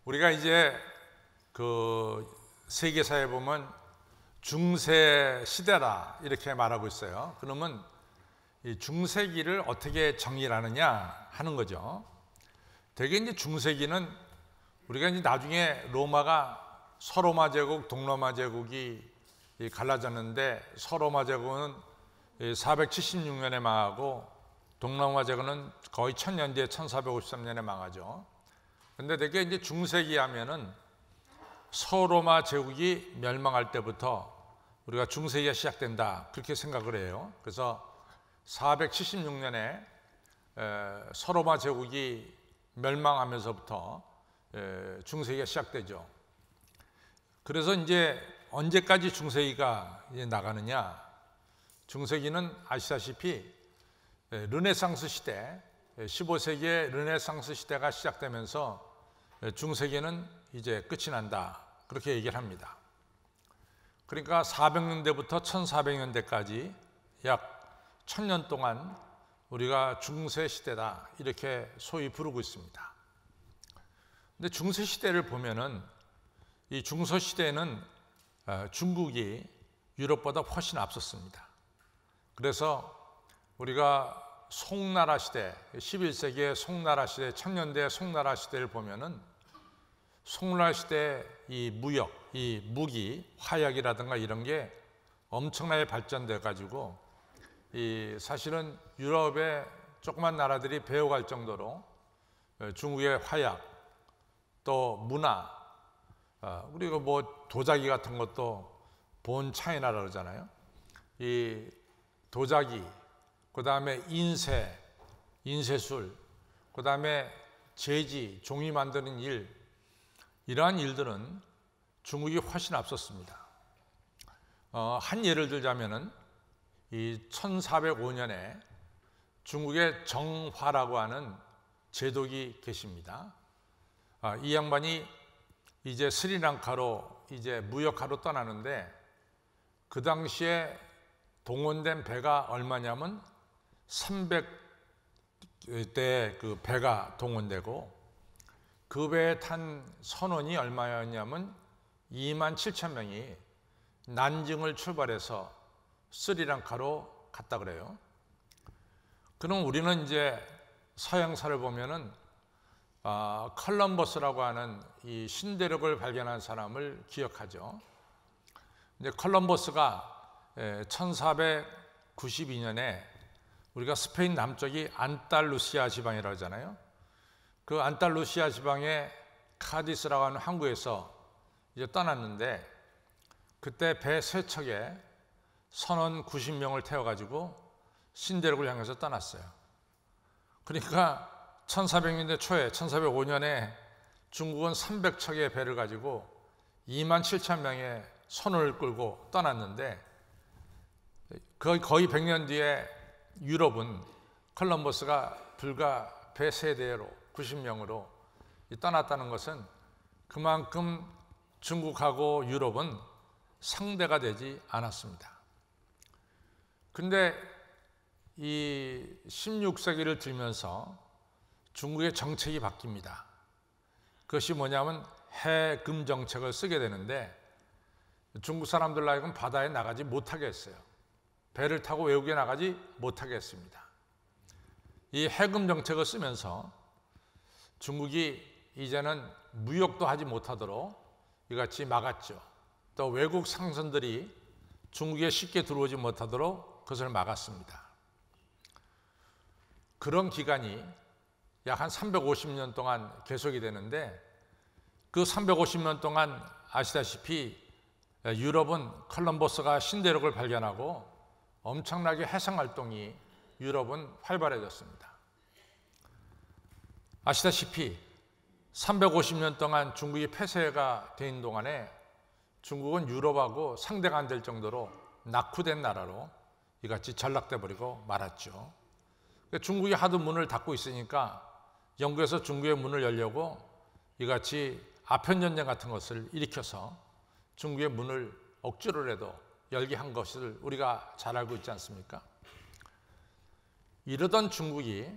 우리가 이제 그 세계사에 보면 중세 시대라 이렇게 말하고 있어요. 그러면 이 중세기를 어떻게 정의를 하느냐 하는 거죠. 되게 이제 중세기는 우리가 이제 나중에 로마가 서로마 제국, 동로마 제국이 갈라졌는데 서로마 제국은 476년에 망하고 동로마 제국은 거의 1000년 뒤에 1453년에 망하죠. 근데 되게 이제 중세기 하면은 서로마 제국이 멸망할 때부터 우리가 중세기가 시작된다 그렇게 생각을 해요. 그래서 476년에 서로마 제국이 멸망하면서부터 중세기가 시작되죠. 그래서 이제 언제까지 중세기가 이제 나가느냐? 중세기는 아시다시피 르네상스 시대, 15세기의 르네상스 시대가 시작되면서 중세기는 이제 끝이 난다 그렇게 얘기를 합니다. 그러니까 400년대부터 1400년대까지 약 1000년 동안 우리가 중세 시대다 이렇게 소위 부르고 있습니다. 근데 중세 시대를 보면은 이 중세 시대는 중국이 유럽보다 훨씬 앞섰습니다. 그래서 우리가 송나라 시대, 11세기의 송나라 시대, 1000년대 송나라 시대를 보면은 송나라 시대 이 무역, 이 무기, 화약이라든가 이런 게 엄청나게 발전돼 가지고 이 사실은 유럽의 조그만 나라들이 배워갈 정도로 중국의 화약, 또 문화, 그리고 뭐 도자기 같은 것도 본 차이나라 그러잖아요. 이 도자기, 그 다음에 인쇄술, 그 다음에 제지, 종이 만드는 일, 이러한 일들은 중국이 훨씬 앞섰습니다. 한 예를 들자면은 이 1405년에 중국의 정화라고 하는 제독이 계십니다. 이 양반이 이제 스리랑카로 이제 무역하러 떠나는데 그 당시에 동원된 배가 얼마냐면 300대 그 배가 동원되고 그 배에 탄 선원이 얼마였냐면 27,000명이 난징을 출발해서 스리랑카로 갔다 그래요. 그럼 우리는 이제 서양사를 보면은 컬럼버스라고 하는 이 신대륙을 발견한 사람을 기억하죠. 이제 컬럼버스가 1492년에 우리가 스페인 남쪽이 안달루시아 지방이라고 하잖아요. 그 안달루시아 지방의 카디스라고 하는 항구에서 이제 떠났는데 그때 배 3척에 선원 90명을 태워가지고 신대륙을 향해서 떠났어요. 그러니까 1400년대 초에 1405년에 중국은 300척의 배를 가지고 27,000명의 선원을 끌고 떠났는데 거의 100년 뒤에 유럽은 컬럼버스가 불과 배 3대로 90명으로 떠났다는 것은 그만큼 중국하고 유럽은 상대가 되지 않았습니다. 근데 이 16세기를 들면서 중국의 정책이 바뀝니다. 그것이 뭐냐면 해금 정책을 쓰게 되는데 중국 사람들 하여금 바다에 나가지 못하게 했어요. 배를 타고 외국에 나가지 못하게 했습니다. 이 해금 정책을 쓰면서 중국이 이제는 무역도 하지 못하도록 이같이 막았죠. 또 외국 상선들이 중국에 쉽게 들어오지 못하도록 그것을 막았습니다. 그런 기간이 약 한 350년 동안 계속이 되는데 그 350년 동안 아시다시피 유럽은 컬럼버스가 신대륙을 발견하고 엄청나게 해상활동이 유럽은 활발해졌습니다. 아시다시피 350년 동안 중국이 폐쇄가 된 동안에 중국은 유럽하고 상대가 안 될 정도로 낙후된 나라로 이같이 전락돼 버리고 말았죠. 중국이 하도 문을 닫고 있으니까 영국에서 중국의 문을 열려고 이같이 아편전쟁 같은 것을 일으켜서 중국의 문을 억지로라도 열게 한 것을 우리가 잘 알고 있지 않습니까? 이러던 중국이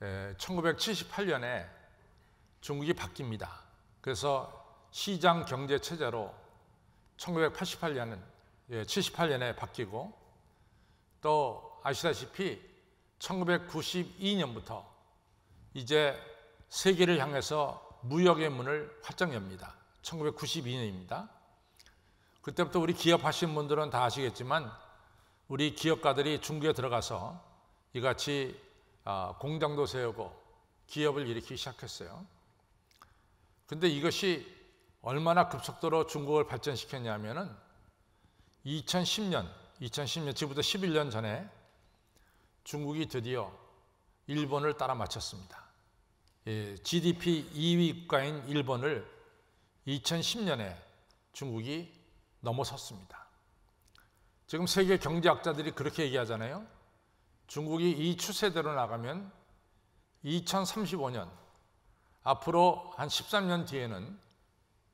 1978년에 중국이 바뀝니다. 그래서 시장 경제 체제로 1988년에 78년에 바뀌고, 또 아시다시피 1992년부터 이제 세계를 향해서 무역의 문을 활짝 엽니다. 1992년입니다. 그때부터 우리 기업하신 분들은 다 아시겠지만 우리 기업가들이 중국에 들어가서 이같이 공장도 세우고 기업을 일으키기 시작했어요. 근데 이것이 얼마나 급속도로 중국을 발전시켰냐면은 2010년 지금부터 11년 전에 중국이 드디어 일본을 따라 맞췄습니다. GDP 2위 국가인 일본을 2010년에 중국이 넘어섰습니다. 지금 세계 경제학자들이 그렇게 얘기하잖아요. 중국이 이 추세대로 나가면 2035년, 앞으로 한 13년 뒤에는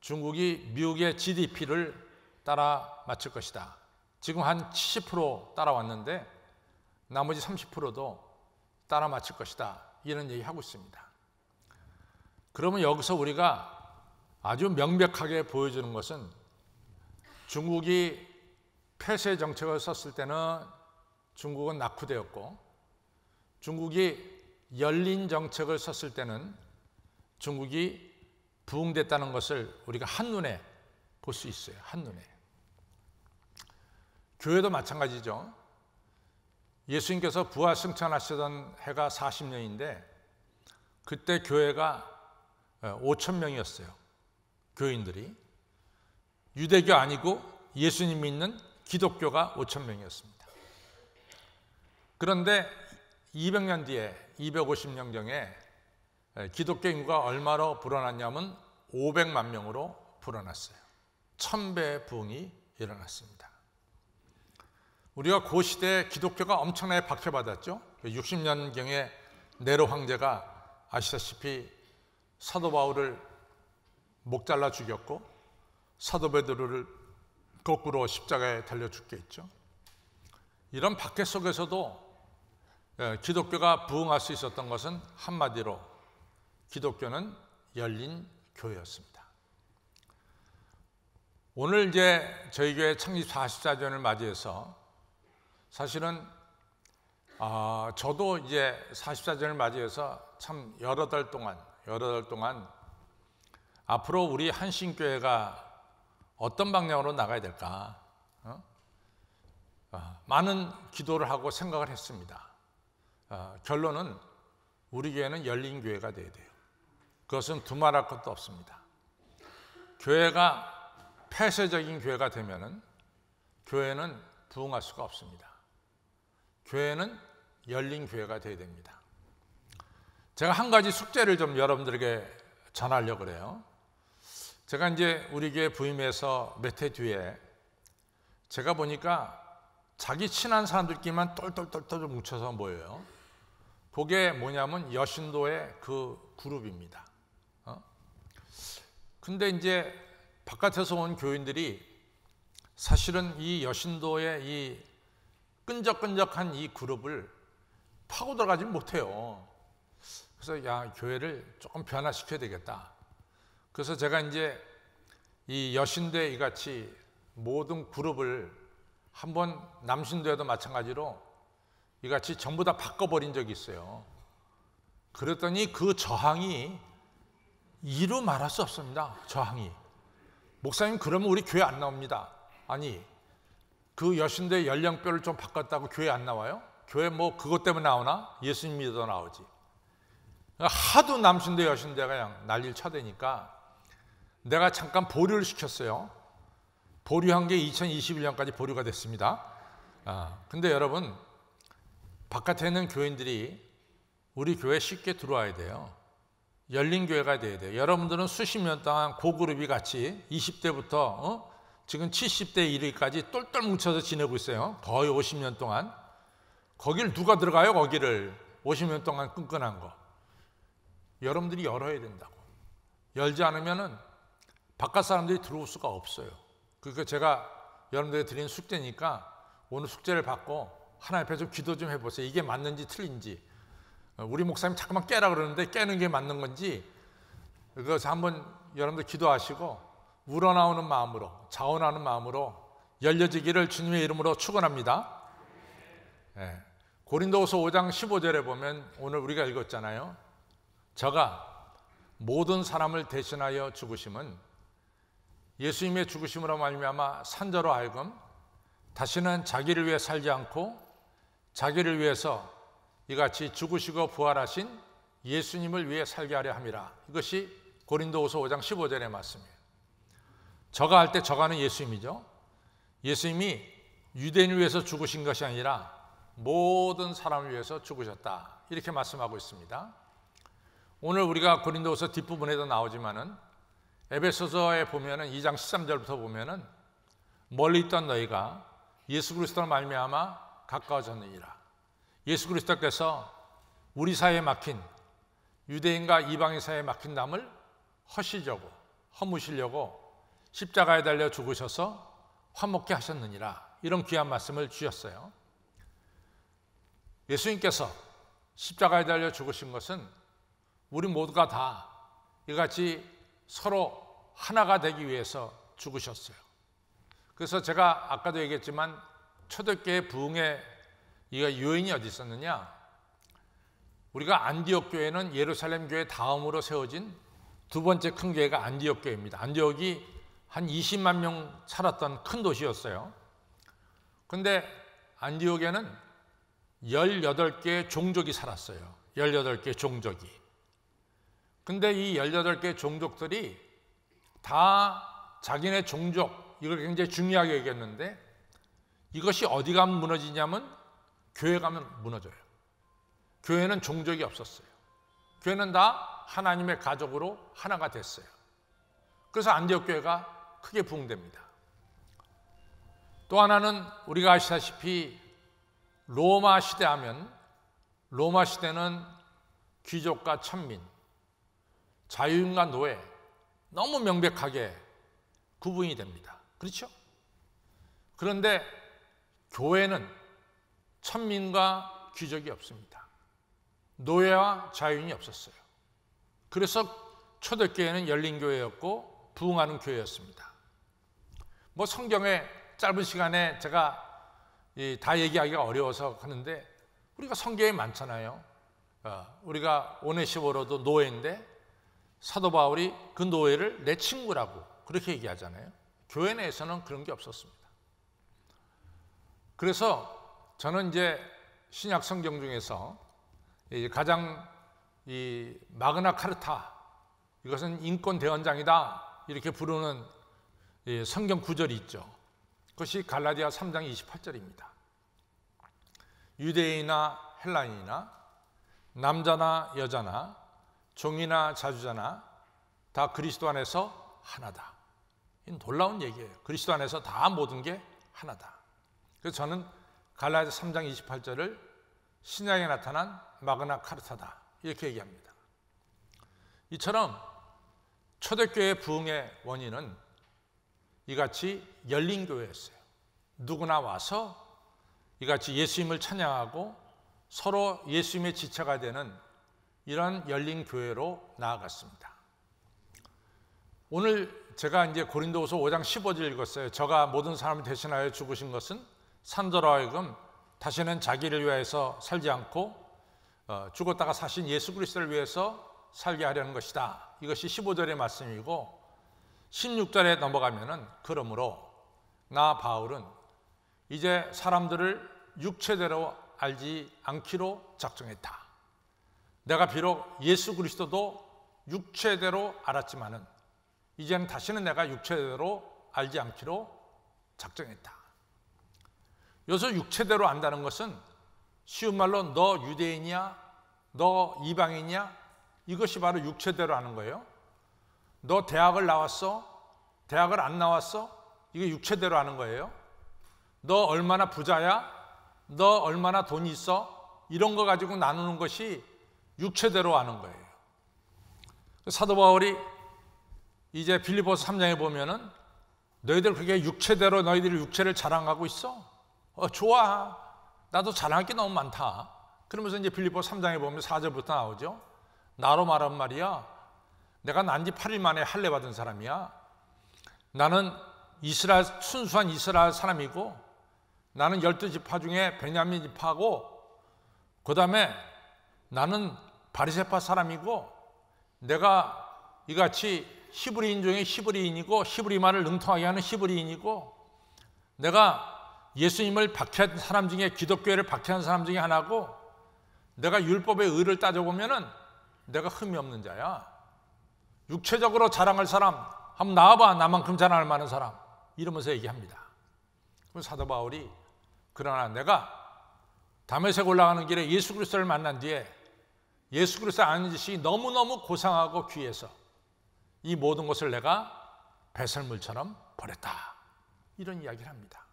중국이 미국의 GDP를 따라 맞출 것이다. 지금 한 70% 따라왔는데 나머지 30%도 따라 맞출 것이다. 이런 얘기하고 있습니다. 그러면 여기서 우리가 아주 명백하게 보여주는 것은, 중국이 폐쇄 정책을 썼을 때는 중국은 낙후되었고, 중국이 열린 정책을 썼을 때는 중국이 부흥됐다는 것을 우리가 한눈에 볼 수 있어요. 한눈에. 교회도 마찬가지죠. 예수님께서 부활 승천하시던 해가 40년인데 그때 교회가 5천 명이었어요. 교인들이. 유대교 아니고 예수님 믿는 기독교가 5천 명이었습니다. 그런데 200년 뒤에 250년경에 기독교 인구가 얼마로 불어났냐면 500만 명으로 불어났어요. 1000배의 부흥이 일어났습니다. 우리가 그 시대에 기독교가 엄청나게 박해받았죠. 60년경에 네로 황제가 아시다시피 사도 바울을 목 잘라 죽였고 사도 베드로를 거꾸로 십자가에 달려 죽게 했죠. 이런 박해 속에서도 기독교가 부흥할 수 있었던 것은 한마디로 기독교는 열린 교회였습니다. 오늘 이제 저희 교회 창립 44주년을 맞이해서 사실은 저도 이제 44주년을 맞이해서 참 여러 달 동안 앞으로 우리 한신교회가 어떤 방향으로 나가야 될까 많은 기도를 하고 생각을 했습니다. 결론은 우리 교회는 열린 교회가 돼야 돼요. 그것은 두말할 것도 없습니다. 교회가 폐쇄적인 교회가 되면은 교회는 부흥할 수가 없습니다. 교회는 열린 교회가 돼야 됩니다. 제가 한 가지 숙제를 좀 여러분들에게 전하려고 그래요. 제가 이제 우리 교회 부임해서 몇 해 뒤에 제가 보니까 자기 친한 사람들끼리만 똘똘똘똘 뭉쳐서 모여요. 그게 뭐냐면 여신도의 그 그룹입니다. 근데 이제 바깥에서 온 교인들이 사실은 이 여신도의 이 끈적끈적한 이 그룹을 파고 들어가지 못해요. 그래서 교회를 조금 변화시켜야 되겠다. 그래서 제가 이제 이 여신도에 이같이 모든 그룹을 한번, 남신도에도 마찬가지로 이같이 전부 다 바꿔버린 적이 있어요. 그랬더니 그 저항이 이루 말할 수 없습니다. 저항이. 목사님, 그러면 우리 교회 안 나옵니다. 아니, 그 여신도의 연령별을 좀 바꿨다고 교회 안 나와요? 교회 뭐 그것 때문에 나오나? 예수님 믿어도 나오지. 하도 남신도 여신도가 그냥 난리를 쳐대니까 내가 잠깐 보류를 시켰어요. 보류한 게 2021년까지 보류가 됐습니다. 근데 여러분, 바깥에 있는 교인들이 우리 교회에 쉽게 들어와야 돼요. 열린 교회가 돼야 돼요. 여러분들은 수십 년 동안 고그룹이 같이 20대부터 지금 70대 이르기까지 똘똘 뭉쳐서 지내고 있어요. 거의 50년 동안. 거길 누가 들어가요? 거기를 50년 동안 끈끈한 거. 여러분들이 열어야 된다고. 열지 않으면은 바깥 사람들이 들어올 수가 없어요. 그러니까 제가 여러분들에게 드린 숙제니까 오늘 숙제를 받고 하나님 앞에 좀 기도 좀 해보세요. 이게 맞는지 틀린지. 우리 목사님 자꾸만 깨라 그러는데 깨는 게 맞는 건지 그래서 한번 여러분들 기도하시고 우러나오는 마음으로, 자원하는 마음으로 열려지기를 주님의 이름으로 축원합니다. 네. 고린도후서 5장 15절에 보면 오늘 우리가 읽었잖아요. 저가 모든 사람을 대신하여 죽으심은 예수님의 죽으심으로 말미암아 산자로 하여금 다시는 자기를 위해 살지 않고 자기를 위해서 이같이 죽으시고 부활하신 예수님을 위해 살게 하려 함이라. 이것이 고린도후서 5장 15절의 말씀이에요. 저가 할 때 저가는 예수님이죠. 예수님이 유대인을 위해서 죽으신 것이 아니라 모든 사람을 위해서 죽으셨다. 이렇게 말씀하고 있습니다. 오늘 우리가 고린도후서 뒷부분에도 나오지만은 에베소서에 보면은 2장 13절부터 보면은 멀리 있던 너희가 예수 그리스도로 말미암아 가까워졌느니라. 예수 그리스도께서 우리 사이에 막힌 유대인과 이방인 사이에 막힌 담을 허무시려고 십자가에 달려 죽으셔서 화목케 하셨느니라. 이런 귀한 말씀을 주셨어요. 예수님께서 십자가에 달려 죽으신 것은 우리 모두가 다 이같이 서로 하나가 되기 위해서 죽으셨어요. 그래서 제가 아까도 얘기했지만 초대교회 부흥의 요인이 어디 있었느냐? 우리가 안디옥 교회는 예루살렘 교회 다음으로 세워진 두 번째 큰 교회가 안디옥 교회입니다. 안디옥이 한 20만 명 살았던 큰 도시였어요. 그런데 안디옥에는 18개의 종족이 살았어요. 18개의 종족이. 근데 이 18개의 종족들이 다 자기네 종족, 이걸 굉장히 중요하게 얘기했는데 이것이 어디 가면 무너지냐면 교회 가면 무너져요. 교회는 종족이 없었어요. 교회는 다 하나님의 가족으로 하나가 됐어요. 그래서 안디옥 교회가 크게 부흥됩니다. 또 하나는 우리가 아시다시피 로마 시대 하면 로마 시대는 귀족과 천민, 자유인과 노예 너무 명백하게 구분이 됩니다. 그렇죠? 그런데 교회는 천민과 귀족이 없습니다. 노예와 자유인이 없었어요. 그래서 초대교회는 열린 교회였고 부흥하는 교회였습니다. 뭐 성경의 짧은 시간에 제가 다 얘기하기가 어려워서 하는데 우리가 성경에 많잖아요. 우리가 오네시모로도 노예인데 사도 바울이 그 노예를 내 친구라고 그렇게 얘기하잖아요. 교회 내에서는 그런 게 없었습니다. 그래서 저는 이제 신약 성경 중에서 가장 이 마그나 카르타, 이것은 인권 대원장이다 이렇게 부르는 성경 구절이 있죠. 그것이 갈라디아 3장 28절입니다. 유대인이나 헬라인이나 남자나 여자나 종이나 자주자나 다 그리스도 안에서 하나다. 이 놀라운 얘기예요. 그리스도 안에서 다 모든 게 하나다. 그래서 저는 갈라디아 3장 28절을 신약에 나타난 마그나 카르타다 이렇게 얘기합니다. 이처럼 초대교회 부흥의 원인은 이같이 열린 교회였어요. 누구나 와서 이같이 예수님을 찬양하고 서로 예수님의 지체가 되는 이런 열린 교회로 나아갔습니다. 오늘 제가 이제 고린도후서 5장 15절 읽었어요. 저가 모든 사람을 대신하여 죽으신 것은 산자로 하여금 다시는 자기를 위해서 살지 않고 죽었다가 사신 예수 그리스도를 위해서 살게 하려는 것이다. 이것이 15절의 말씀이고 16절에 넘어가면은 그러므로 나 바울은 이제 사람들을 육체대로 알지 않기로 작정했다. 내가 비록 예수 그리스도도 육체대로 알았지만은 이제는 다시는 내가 육체대로 알지 않기로 작정했다. 여기서 육체대로 안다는 것은 쉬운 말로 너 유대인이야? 너 이방인이야? 이것이 바로 육체대로 아는 거예요. 너 대학을 나왔어? 대학을 안 나왔어? 이게 육체대로 아는 거예요. 너 얼마나 부자야? 너 얼마나 돈이 있어? 이런 거 가지고 나누는 것이 육체대로 아는 거예요. 사도 바울이 이제 빌립보서 3장에 보면은 너희들 그게 육체대로 너희들이 육체를 자랑하고 있어? 좋아. 나도 자랑할 게 너무 많다. 그러면서 이제 빌립보 3장에 보면 4절부터 나오죠. 나로 말한 말이야. 내가 난 지 8일 만에 할례 받은 사람이야. 나는 이스라엘, 순수한 이스라엘 사람이고, 나는 12지파 중에 베냐민 지파고, 그 다음에 나는 바리새파 사람이고, 내가 이같이 히브리인 중에 히브리인이고, 히브리 말을 능통하게 하는 히브리인이고, 내가 예수님을 박해한 사람 중에, 기독교를 박해한 사람 중에 하나고, 내가 율법의 의를 따져보면은 내가 흠이 없는 자야. 육체적으로 자랑할 사람 한번 나와봐. 나만큼 자랑할 만한 사람. 이러면서 얘기합니다. 그럼 사도 바울이, 그러나 내가 다메섹 올라가는 길에 예수 그리스도를 만난 뒤에 예수 그리스도 아는 짓이 너무너무 고상하고 귀해서 이 모든 것을 내가 배설물처럼 버렸다. 이런 이야기를 합니다.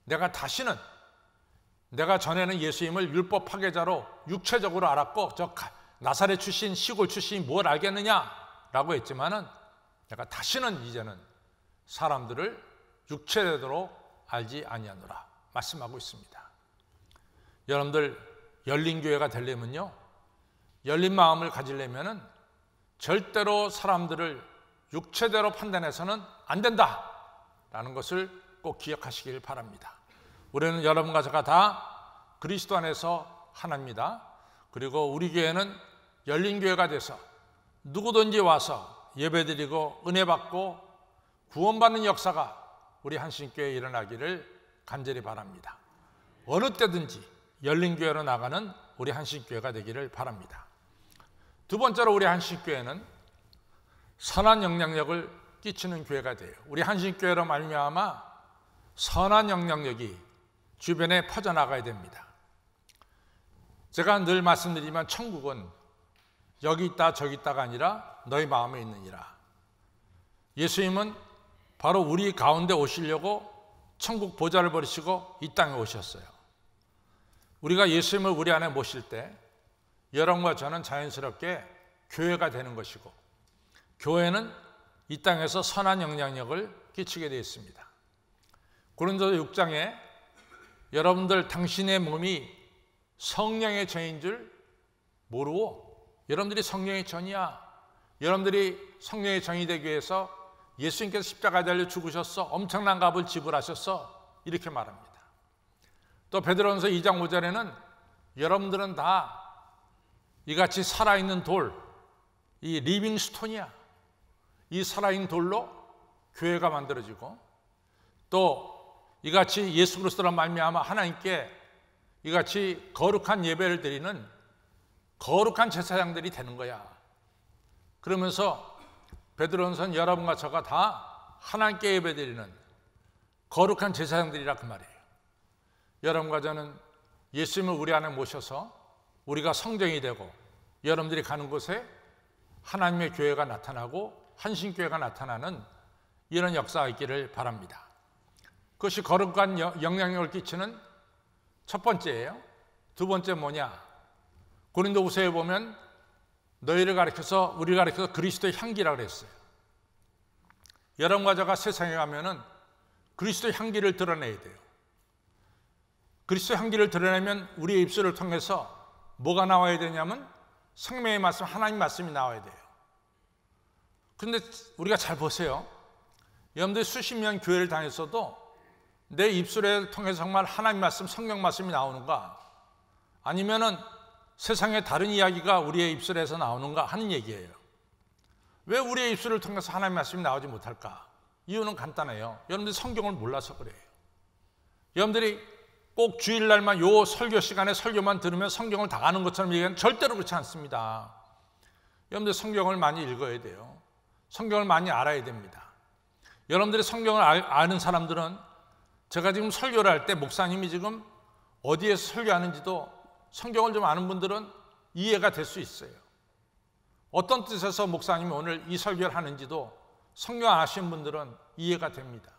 내가 다시는, 내가 전에는 예수님을 율법 파괴자로 육체적으로 알았고, 저 나사렛 출신, 시골 출신이 뭘 알겠느냐 라고 했지만은, 내가 다시는 이제는 사람들을 육체대로 알지 아니하노라 말씀하고 있습니다. 여러분들 열린 교회가 되려면요, 열린 마음을 가지려면은 절대로 사람들을 육체대로 판단해서는 안 된다 라는 것을 꼭 기억하시길 바랍니다. 우리는 여러분과 제가 다 그리스도 안에서 하나입니다. 그리고 우리 교회는 열린 교회가 돼서 누구든지 와서 예배드리고 은혜 받고 구원받는 역사가 우리 한신교회에 일어나기를 간절히 바랍니다. 어느 때든지 열린 교회로 나가는 우리 한신교회가 되기를 바랍니다. 두 번째로 우리 한신교회는 선한 영향력을 끼치는 교회가 돼요. 우리 한신교회로 말미암아 선한 영향력이 주변에 퍼져나가야 됩니다. 제가 늘 말씀드리지만 천국은 여기 있다 저기 있다가 아니라 너희 마음에 있느니라. 예수님은 바로 우리 가운데 오시려고 천국 보좌를 버리시고 이 땅에 오셨어요. 우리가 예수님을 우리 안에 모실 때 여러분과 저는 자연스럽게 교회가 되는 것이고, 교회는 이 땅에서 선한 영향력을 끼치게 되어 있습니다. 고린도서 6장에 여러분들 당신의 몸이 성령의 전인 줄 모르고, 여러분들이 성령의 전이야, 여러분들이 성령의 전이 되기 위해서 예수님께서 십자가에 달려 죽으셨어, 엄청난 값을 지불하셨어, 이렇게 말합니다. 또 베드로전서 2장 5절에는 여러분들은 다 이같이 살아있는 돌, 이 리빙 스톤이야. 이 살아있는 돌로 교회가 만들어지고, 또 이같이 예수 그리스도로 말미암아 하나님께 이같이 거룩한 예배를 드리는 거룩한 제사장들이 되는 거야. 그러면서 베드로전서는 여러분과 저가 다 하나님께 예배드리는 거룩한 제사장들이라 그 말이에요. 여러분과 저는 예수님을 우리 안에 모셔서 우리가 성전이 되고, 여러분들이 가는 곳에 하나님의 교회가 나타나고 한신교회가 나타나는 이런 역사가 있기를 바랍니다. 그것이 거룩한 영향력을 끼치는 첫 번째예요. 두 번째 뭐냐? 고린도후서에 보면 너희를 가리켜서, 우리를 가리켜서 그리스도의 향기라고 그랬어요. 여러분과 저가 세상에 가면은 그리스도의 향기를 드러내야 돼요. 그리스도의 향기를 드러내면 우리의 입술을 통해서 뭐가 나와야 되냐면 생명의 말씀, 하나님 말씀이 나와야 돼요. 그런데 우리가 잘 보세요. 여러분들 수십 년 교회를 다녔어도 내 입술을 통해서 정말 하나님 말씀, 성령 말씀이 나오는가, 아니면은 세상의 다른 이야기가 우리의 입술에서 나오는가 하는 얘기예요. 왜 우리의 입술을 통해서 하나님 말씀이 나오지 못할까? 이유는 간단해요. 여러분들이 성경을 몰라서 그래요. 여러분들이 꼭 주일날만 요 설교 시간에 설교만 들으면 성경을 다 아는 것처럼 얘기하는, 절대로 그렇지 않습니다. 여러분들 성경을 많이 읽어야 돼요. 성경을 많이 알아야 됩니다. 여러분들이 성경을 아는 사람들은, 제가 지금 설교를 할 때 목사님이 지금 어디에서 설교하는지도 성경을 좀 아는 분들은 이해가 될 수 있어요. 어떤 뜻에서 목사님이 오늘 이 설교를 하는지도 성경 아시는 분들은 이해가 됩니다.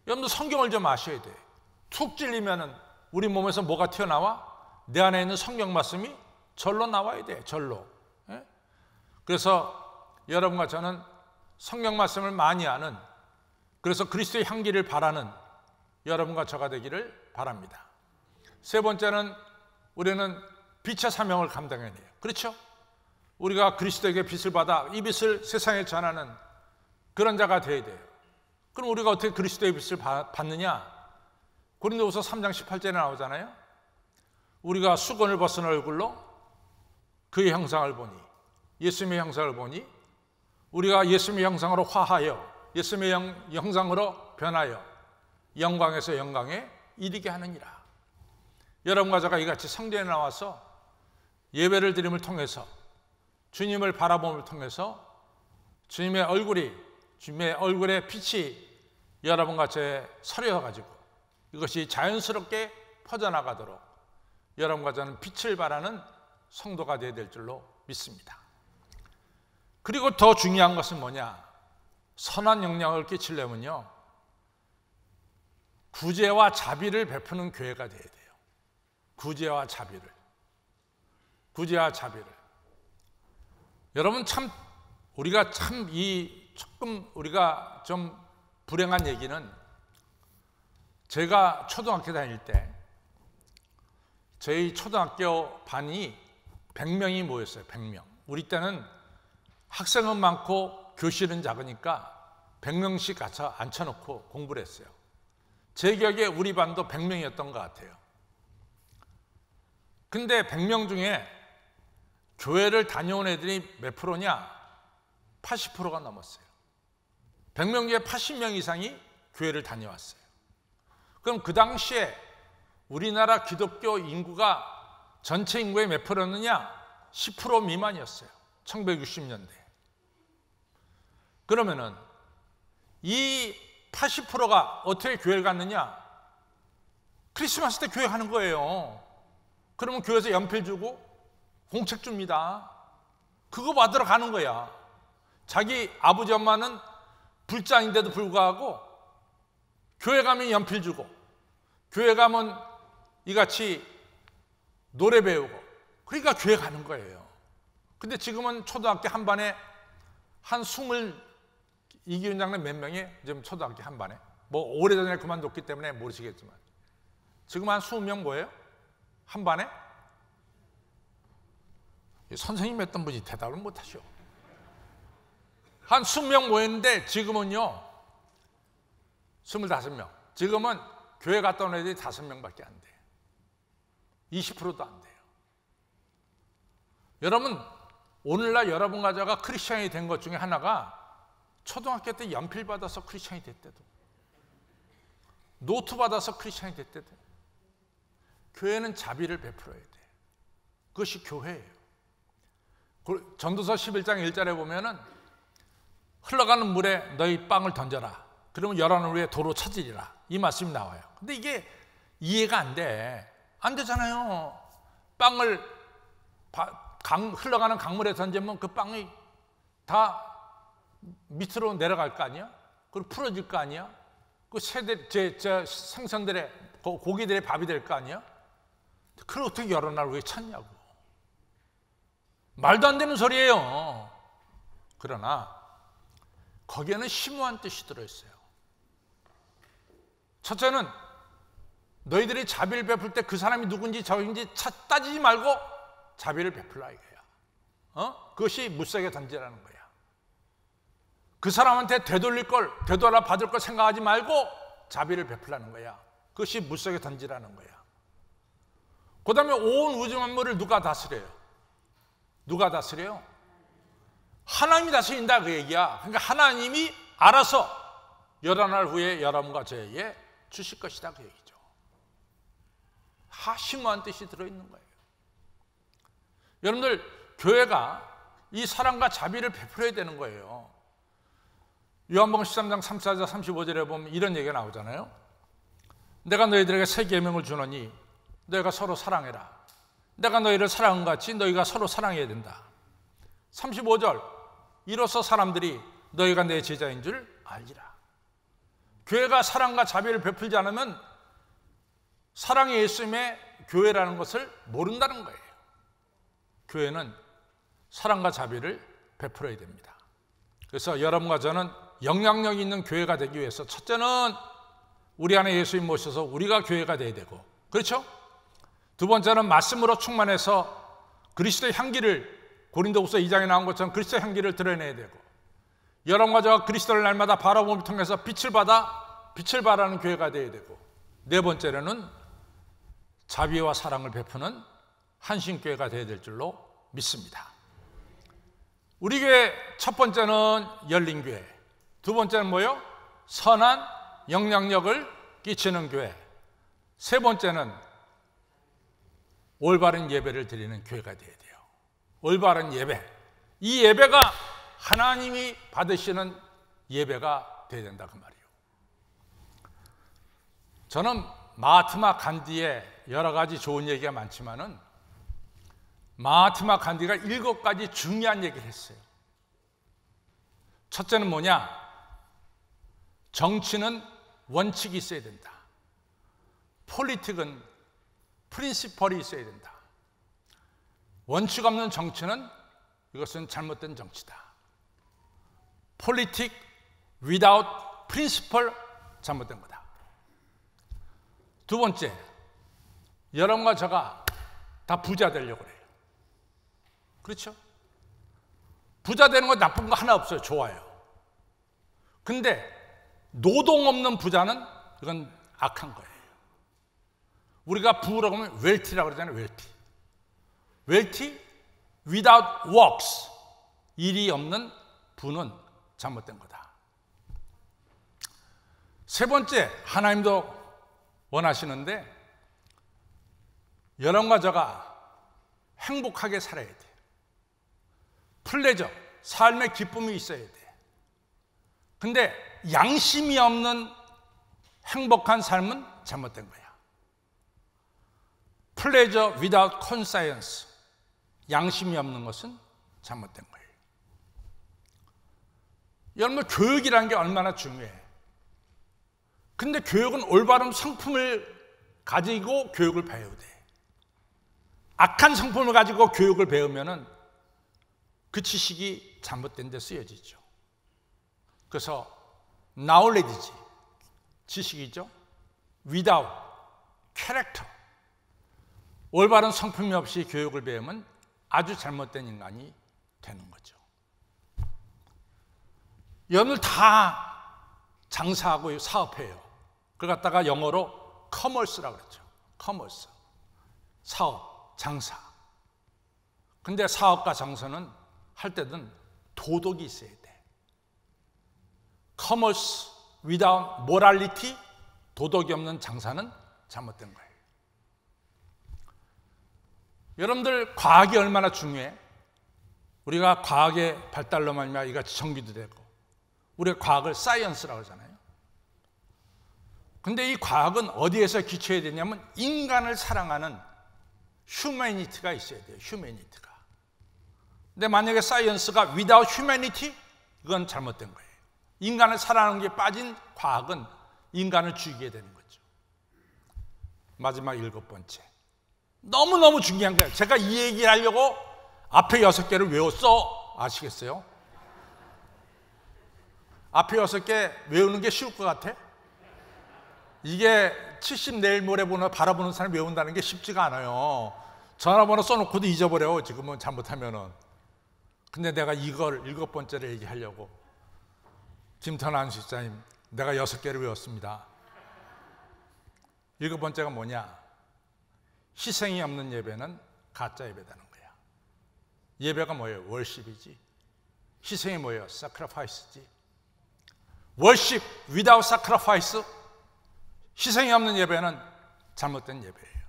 여러분들 성경을 좀 아셔야 돼요. 툭 찔리면은 우리 몸에서 뭐가 튀어나와? 내 안에 있는 성경 말씀이 절로 나와야 돼, 절로. 예? 그래서 여러분과 저는 성경 말씀을 많이 아는, 그래서 그리스도의 향기를 바라는 여러분과 저가 되기를 바랍니다. 세 번째는 우리는 빛의 사명을 감당해야 돼요. 그렇죠? 우리가 그리스도에게 빛을 받아 이 빛을 세상에 전하는 그런 자가 되어야 돼요. 그럼 우리가 어떻게 그리스도의 빛을 받느냐? 고린도후서 3장 18절에 나오잖아요. 우리가 수건을 벗은 얼굴로 그의 형상을 보니, 예수님의 형상을 보니, 우리가 예수님의 형상으로 화하여 예수님의 형상으로 변하여 영광에서 영광에 이르게 하느니라. 여러분과 제가 이같이 성전에 나와서 예배를 드림을 통해서 주님을 바라봄을 통해서 주님의 얼굴의 빛이 여러분과 제 서려가지고 이것이 자연스럽게 퍼져나가도록 여러분과 저는 빛을 발하는 성도가 되어야 될 줄로 믿습니다. 그리고 더 중요한 것은 뭐냐? 선한 영향을 끼치려면요, 구제와 자비를 베푸는 교회가 되어야 돼요. 구제와 자비를. 여러분, 우리가 조금 우리가 좀 불행한 얘기는, 제가 초등학교 다닐 때 저희 초등학교 반이 100명이 모였어요. 100명. 우리 때는 학생은 많고 교실은 작으니까 100명씩 가서 앉혀놓고 공부를 했어요. 제 기억에 우리 반도 100명이었던 것 같아요. 근데 100명 중에 교회를 다녀온 애들이 몇 프로냐? 80%가 넘었어요. 100명 중에 80명 이상이 교회를 다녀왔어요. 그럼 그 당시에 우리나라 기독교 인구가 전체 인구의 몇 프로였느냐? 10% 미만이었어요. 1960년대. 그러면은 이 80%가 어떻게 교회를 갔느냐? 크리스마스 때 교회 가는 거예요. 그러면 교회에서 연필 주고 공책 줍니다. 그거 받으러 가는 거야. 자기 아버지 엄마는 불자인데도 불구하고 교회 가면 연필 주고, 교회 가면 이같이 노래 배우고, 그러니까 교회 가는 거예요. 근데 지금은 초등학교 한 반에 한 20, 이기훈장님 몇 명이 지금 초등학교 한 반에, 뭐 오래전에 그만뒀기 때문에 모르시겠지만 지금 한 20명 뭐예요? 한 반에? 선생님 했던 분이 대답을 못하셔. 한 20명 모였는데 지금은요 25명. 지금은 교회 갔다 온 애들이 5명밖에 안 돼요. 20%도 안 돼요. 여러분, 오늘날 여러분과 제가 크리스천이 된 것 중에 하나가 초등학교 때 연필 받아서 크리스천이 됐대도, 노트 받아서 크리스천이 됐대도 교회는 자비를 베풀어야 돼. 그것이 교회예요. 전도서 11장 1절에 보면은 흘러가는 물에 너희 빵을 던져라. 그러면 열하늘 위에 도로 찾으리라. 이 말씀이 나와요. 근데 이게 이해가 안 돼. 안 되잖아요. 빵을 흘러가는 강물에 던지면 그 빵이 다 밑으로 내려갈 거 아니야? 그리고 풀어질 거 아니야? 그 생선들의, 고기들의 밥이 될 거 아니야? 그걸 어떻게 여러 날 위에 찾냐고. 말도 안 되는 소리예요. 그러나 거기에는 심오한 뜻이 들어있어요. 첫째는 너희들이 자비를 베풀 때 그 사람이 누군지 저인지 따지지 말고 자비를 베풀라 이거야. 그것이 물속에 던지라는 거야. 그 사람한테 되돌아 받을 걸 생각하지 말고 자비를 베풀라는 거야. 그것이 물속에 던지라는 거야. 그 다음에 온 우주 만물을 누가 다스려요? 누가 다스려요? 하나님이 다스린다 그 얘기야. 그러니까 하나님이 알아서 여러 날 후에 여러분과 저에게 주실 것이다 그 얘기죠. 심오한 뜻이 들어있는 거예요. 여러분들, 교회가 이 사랑과 자비를 베풀어야 되는 거예요. 요한복음 13장 34절 35절에 보면 이런 얘기가 나오잖아요. 내가 너희들에게 새 계명을 주노니 너희가 서로 사랑해라. 내가 너희를 사랑한 것 같이 너희가 서로 사랑해야 된다. 35절, 이로써 사람들이 너희가 내 제자인 줄 알리라. 교회가 사랑과 자비를 베풀지 않으면 사랑의 예수님의 교회라는 것을 모른다는 거예요. 교회는 사랑과 자비를 베풀어야 됩니다. 그래서 여러분과 저는 영향력 있는 교회가 되기 위해서 첫째는 우리 안에 예수님 모셔서 우리가 교회가 돼야 되고, 그렇죠? 두 번째는 말씀으로 충만해서 그리스도의 향기를 고린도후서 2장에 나온 것처럼 그리스도 향기를 드러내야 되고, 여러분과 저가 그리스도를 날마다 바라봄을 통해서 빛을 발하는 교회가 되어야 되고, 네 번째로는 자비와 사랑을 베푸는 한신교회가 되어야 될 줄로 믿습니다. 우리 교회 첫 번째는 열린 교회, 두 번째는 뭐요? 선한 영향력을 끼치는 교회, 세 번째는 올바른 예배를 드리는 교회가 되어야 돼요. 올바른 예배, 이 예배가 하나님이 받으시는 예배가 되어야 된다 그 말이에요. 저는 마하트마 간디의 여러 가지 좋은 얘기가 많지만은 마하트마 간디가 7가지 중요한 얘기를 했어요. 첫째는 뭐냐? 정치는 원칙이 있어야 된다. 폴리틱은 프린시펄이 있어야 된다. 원칙 없는 정치는 이것은 잘못된 정치다. 폴리틱 without principle 잘못된 거다. 두 번째, 여러분과 저가 다 부자 되려고 그래요. 그렇죠? 부자 되는 거 나쁜 거 하나 없어요. 좋아요. 근데 노동 없는 부자는 이건 악한 거예요. 우리가 부라고 하면 웰티라고 그러잖아요. 웰티 without works, 일이 없는 부는 잘못된 거다. 세 번째, 하나님도 원하시는데 여러분과 저가 행복하게 살아야 돼. 플레저, 삶의 기쁨이 있어야 돼. 근데 양심이 없는 행복한 삶은 잘못된 거야. 플레저 without conscience, 양심이 없는 것은 잘못된 거예요. 여러분, 교육이라는 게 얼마나 중요해. 근데 교육은 올바른 성품을 가지고 교육을 배워야 돼. 악한 성품을 가지고 교육을 배우면은 그 지식이 잘못된 데 쓰여지죠. 그래서 knowledge, 지식이죠. without character, 올바른 성품이 없이 교육을 배우면 아주 잘못된 인간이 되는 거죠. 여러분들 다 장사하고 사업해요. 그걸 갖다가 영어로 커머스라고 그러죠. 커머스, 사업, 장사. 근데 사업과 장사는 할 때는 도덕이 있어야 돼. 커머스 without morality, 도덕이 없는 장사는 잘못된 거예요. 여러분들, 과학이 얼마나 중요해? 우리가 과학의 발달로 말미암아 이같이 정비도 되고, 우리가 과학을 사이언스라고 하잖아요. 근데 이 과학은 어디에서 기초해야 되냐면 인간을 사랑하는 휴머니티가 있어야 돼요. 휴머니티가. 근데 만약에 사이언스가 without humanity, 이건 잘못된 거예요. 인간을 사랑하는 게 빠진 과학은 인간을 죽이게 되는 거죠. 마지막 7번째, 너무너무 중요한 거예요. 제가 이 얘기를 하려고 앞에 6개를 외웠어. 아시겠어요? 앞에 6개 외우는 게 쉬울 것 같아? 이게 70 내일 모레 바라보는 사람이 외운다는 게 쉽지가 않아요. 전화번호 써놓고도 잊어버려, 지금은 잘못하면은. 근데 내가 이걸 7번째를 얘기하려고. 김턴한 실장님, 내가 6개를 외웠습니다. 7번째가 뭐냐? 희생이 없는 예배는 가짜 예배다는 거야. 예배가 뭐예요? 월십이지. 희생이 뭐예요? sacrifice지. worship without sacrifice, 희생이 없는 예배는 잘못된 예배예요.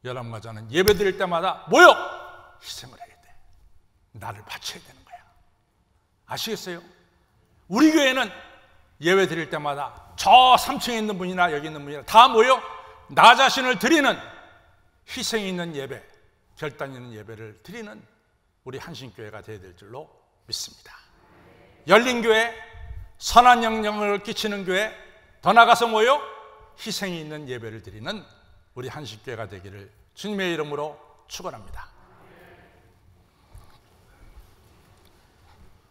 여러분과 저는 예배 드릴 때마다 뭐요? 희생을 해야 돼. 나를 바쳐야 되는 거야. 아시겠어요? 우리 교회는 예배 드릴 때마다 저 3층에 있는 분이나 여기 있는 분이나 다 뭐요? 나 자신을 드리는, 희생이 있는 예배, 결단 있는 예배를 드리는 우리 한신교회가 되어야 될 줄로 믿습니다. 열린 교회, 선한 영향력을 끼치는 교회, 더 나아가서 뭐요? 희생이 있는 예배를 드리는 우리 한신교회가 되기를 주님의 이름으로 축원합니다.